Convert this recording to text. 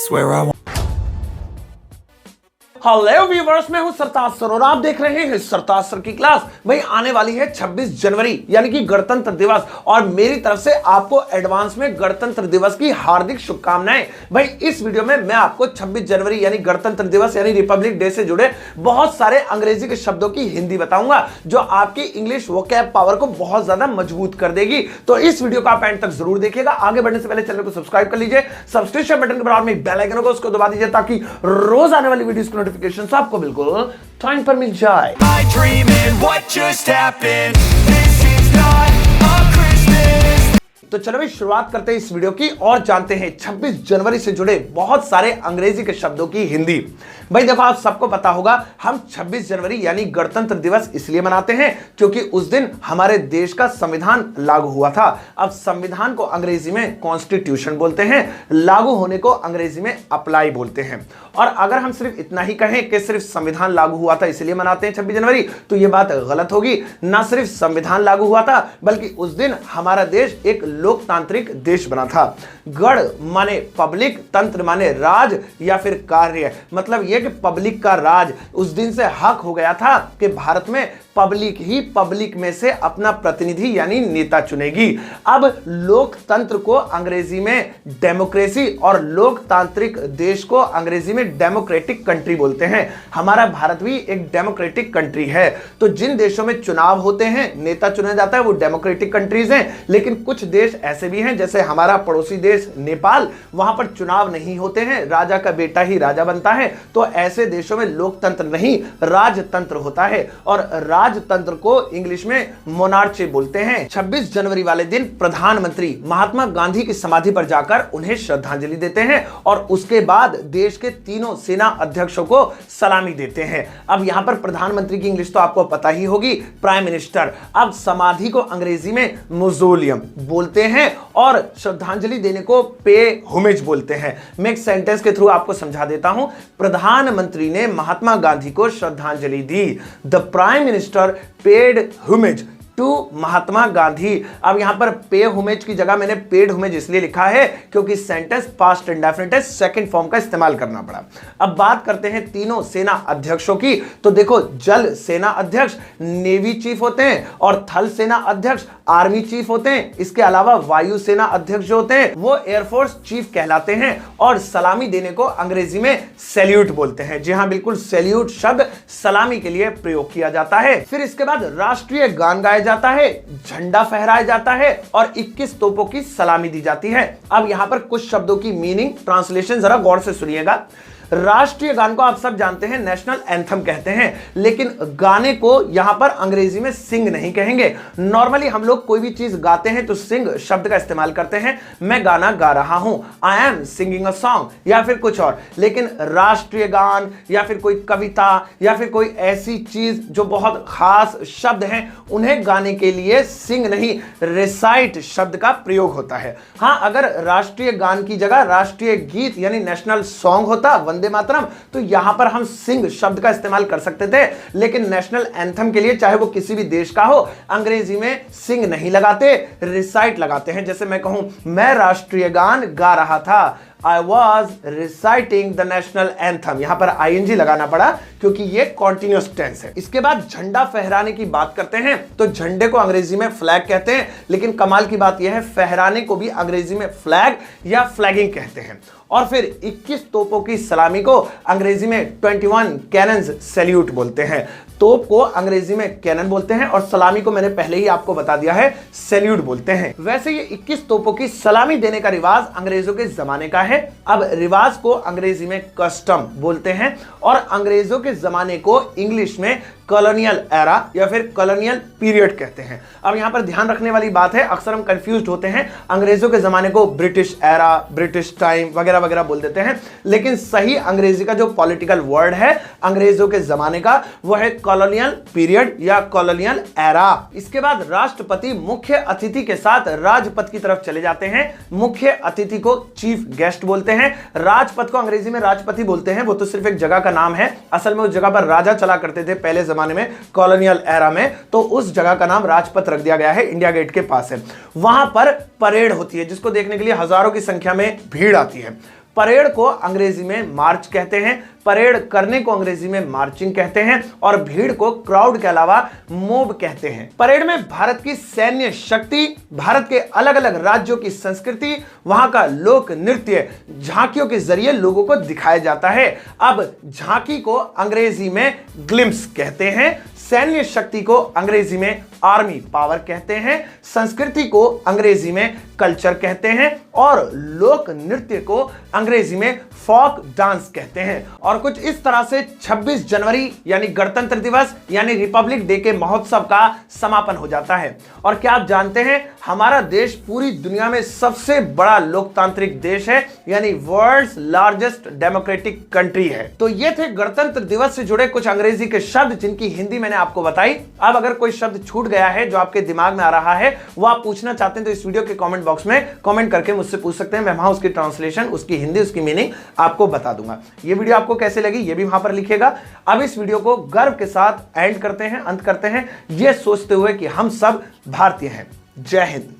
Swear I won't. Hello viewers, मैं हूं सरताज sir और आप देख रहे हैं सरताज सर की क्लास। भाई आने वाली है 26 जनवरी यानी कि गणतंत्र दिवस और मेरी तरफ से आपको एडवांस में गणतंत्र दिवस की हार्दिक शुभकामनाएं। भाई इस वीडियो में मैं आपको 26 जनवरी यानी गणतंत्र दिवस यानी रिपब्लिक डे से जुड़े बहुत सारे अंग्रेजी के शब्दों की हिंदी बताऊंगा जो आपकी इंग्लिश वोकैब पावर को बहुत ज्यादा मजबूत कर देगी। तो इस वीडियो को आप एंड तक जरूर देखिएगा। आगे बढ़ने से पहले चैनल को सब्सक्राइब कर लीजिए, सब्सक्रिप्शन बटन के बराबर में बेल आइकन होगा उसको दबा दीजिए ताकि रोज आने वाली वीडियोस की नोटिफिकेशन आपको बिल्कुल टाइम पर मिल जाए। My dreaming, what just happened? This is not a Christmas. तो चलो भाई शुरुआत करते हैं इस वीडियो की और जानते हैं 26 जनवरी से जुड़े बहुत सारे अंग्रेजी के शब्दों की हिंदी। भाई देखो, आप सबको पता होगा हम 26 जनवरी यानी गणतंत्र दिवस इसलिए मनाते हैं क्योंकि उस दिन हमारे देश का संविधान लागू हुआ था। अब संविधान को अंग्रेजी में कॉन्स्टिट्यूशन बोलते हैं, लागू होने को अंग्रेजी में अप्लाई बोलते हैं। और अगर हम सिर्फ इतना ही कहें कि सिर्फ संविधान लागू हुआ था इसलिए मनाते हैं 26 जनवरी, तो यह बात गलत होगी। ना सिर्फ संविधान लागू हुआ था बल्कि उस दिन हमारा देश एक लोकतांत्रिक देश बना था। गण माने पब्लिक, तंत्र माने राज या फिर कार्य, मतलब यह कि पब्लिक का राज। उस दिन से हक हो गया था कि भारत में पब्लिक ही पब्लिक में से अपना प्रतिनिधि यानी नेता चुनेगी। अब लोकतंत्र को अंग्रेजी में डेमोक्रेसी और लोकतांत्रिक देश को अंग्रेजी में डेमोक्रेटिक कंट्री बोलते हैं। हमारा भारत भी एक डेमोक्रेटिक कंट्री है। तो जिन देशों में चुनाव होते हैं, नेता चुना जाता है, वो डेमोक्रेटिक कंट्रीज हैं। लेकिन कुछ देश ऐसे भी हैं जैसे हमारा पड़ोसी देश नेपाल, वहां पर चुनाव नहीं होते हैं, राजा का बेटा ही राजा बनता है। तो ऐसे देशों में लोकतंत्र नहीं राजतंत्र होता है और राजतंत्र को इंग्लिश में मोनार्ची बोलते हैं। 26 जनवरी वाले दिन प्रधानमंत्री महात्मा गांधी की समाधि पर जाकर उन्हें श्रद्धांजलि देते हैं और उसके बाद देश के तीनों सेना अध्यक्षों को सलामी देते हैं। अब यहां पर प्रधानमंत्री की इंग्लिश तो आपको पता ही होगी, प्राइम मिनिस्टर। अब समाधि को अंग्रेजी में मौजोलियम बोलते हैं और श्रद्धांजलि देने को पे होमेज बोलते हैं। मैं एक सेंटेंस के थ्रू आपको समझा देता हूं। प्रधानमंत्री ने महात्मा गांधी को श्रद्धांजलि दी। The prime minister paid homage to Mahatma Gandhi. अब यहां पर पे होमेज की जगह मैंने पेड होमेज इसलिए लिखा है क्योंकि सेंटेंस पास्ट इंडेफिनिट है, सेकंड फॉर्म का इस्तेमाल करना पड़ा। अब बात करते हैं तीनों सेना अध्यक्षों की। तो देखो, जल सेना अध्यक्ष नेवी चीफ होते हैं और थल सेना अध्यक्ष आर्मी चीफ होते हैं। इसके अलावा वायु सेना अध्यक्ष जो होते हैं वो एयरफोर्स चीफ कहलाते हैं और सलामी देने को अंग्रेजी में सैल्यूट बोलते हैं। जी हां, बिल्कुल सैल्यूट शब्द सलामी के लिए प्रयोग किया जाता है। फिर इसके बाद राष्ट्रीय गान गाया जाता है, झंडा फहराया जाता है और 21 तोपों की सलामी दी जाती है। अब यहां पर कुछ शब्दों की मीनिंग ट्रांसलेशन जरा गौर से सुनिएगा। राष्ट्रीय गान को आप सब जानते हैं नेशनल एंथम कहते हैं, लेकिन गाने को यहां पर अंग्रेजी में सिंग नहीं कहेंगे। नॉर्मली हम लोग कोई भी चीज गाते हैं तो सिंग शब्द का इस्तेमाल करते हैं। मैं गाना गा रहा हूं, I am singing a song, या फिर कुछ और। लेकिन राष्ट्रीय गान या फिर कोई कविता या फिर कोई ऐसी चीज जो बहुत खास शब्द हैं, उन्हें गाने के लिए सिंग नहीं रिसाइट शब्द का प्रयोग होता है। हां, अगर राष्ट्रीय गान की जगह राष्ट्रीय गीत यानी नेशनल सॉन्ग होता, वंदे मातरम, तो यहां पर हम सिंग शब्द का इस्तेमाल कर सकते थे। लेकिन नेशनल एंथम के लिए, चाहे वो किसी भी देश का हो, अंग्रेजी में सिंग नहीं लगाते, रिसाइट लगाते हैं। जैसे मैं कहूं, मैं राष्ट्रीय गान गा रहा था, I was reciting the national anthem। यहां पर ing लगाना पड़ा क्योंकि ये कॉन्टिन्यूअस टेंस है। इसके बाद झंडा फहराने की बात करते हैं तो झंडे को अंग्रेजी में फ्लैग कहते हैं, लेकिन कमाल की बात यह है फहराने को भी अंग्रेजी में फ्लैग या फ्लैगिंग कहते हैं। और फिर 21 तोपों की सलामी को अंग्रेजी में 21 कैनन्स सैल्यूट बोलते हैं। तोप को अंग्रेजी में कैनन बोलते हैं और सलामी को मैंने पहले ही आपको बता दिया है, सैल्यूट बोलते हैं। वैसे ये 21 तोपों की सलामी देने का रिवाज अंग्रेजों के जमाने का है। अब रिवाज को अंग्रेजी में कस्टम बोलते हैं और अंग्रेजों के जमाने को इंग्लिश में कॉलोनियल एरा या फिर कॉलोनियल पीरियड कहते हैं। अब यहां पर ध्यान रखने वाली बात है, अक्सर हम कंफ्यूज होते हैं, अंग्रेजों के जमाने को ब्रिटिश एरा, ब्रिटिश टाइम वगैरह वगैरह बोल देते हैं, लेकिन सही अंग्रेजी का जो पॉलिटिकल वर्ड है अंग्रेजों के जमाने का, वो है कॉलोनियल पीरियड या कॉलोनियल एरा। इसके बाद राष्ट्रपति मुख्य अतिथि के साथ राजपथ की तरफ चले जाते हैं। मुख्य अतिथि को चीफ गेस्ट बोलते हैं। राजपथ को अंग्रेजी में राजपति बोलते हैं, वो तो सिर्फ एक जगह का नाम है। असल में उस जगह पर राजा चला करते थे पहले जमाने में, कॉलोनियल एरा में, तो उस जगह का नाम राजपथ रख दिया गया है, इंडिया गेट के पास है। वहां पर परेड होती है जिसको देखने के लिए हजारों की संख्या में भीड़ आती है। परेड को अंग्रेजी में मार्च कहते हैं, परेड करने को अंग्रेजी में मार्चिंग कहते हैं और भीड़ को क्राउड के अलावा मोब कहते हैं। परेड में भारत की सैन्य शक्ति, भारत के अलग अलग राज्यों की संस्कृति, वहां का लोक नृत्य, झांकियों के जरिए लोगों को दिखाया जाता है। अब झांकी को अंग्रेजी में ग्लिम्स कहते हैं, सैन्य शक्ति को अंग्रेजी में आर्मी पावर कहते हैं, संस्कृति को अंग्रेजी में कल्चर कहते हैं और लोक नृत्य को अंग्रेजी में फोक डांस कहते हैं। और कुछ इस तरह से 26 जनवरी यानी गणतंत्र दिवस यानी रिपब्लिक डे के महोत्सव का समापन हो जाता है। और क्या आप जानते हैं, हमारा देश पूरी दुनिया में सबसे बड़ा लोकतांत्रिक देश है, यानी वर्ल्ड्स लार्जेस्ट डेमोक्रेटिक कंट्री है। तो ये थे गणतंत्र दिवस से जुड़े कुछ अंग्रेजी के शब्द जिनकी हिंदी मैंने आपको बताई। अब अगर कोई शब्द छूट गया है जो आपके दिमाग में आ रहा है, वो आप पूछना चाहते हैं तो इस वीडियो के कमेंट बॉक्स में कमेंट करके मुझसे पूछ सकते हैं। मैं वहां उसकी ट्रांसलेशन, उसकी हिंदी, उसकी मीनिंग आपको बता दूंगा। ये वीडियो आपको कैसे लगी ये भी वहां पर लिखिएगा। अब इस वीडियो को गर्व के साथ एंड करते हैं, अंत करते हैं, ये सोचते हुए कि हम सब भारतीय हैं। जय हिंद।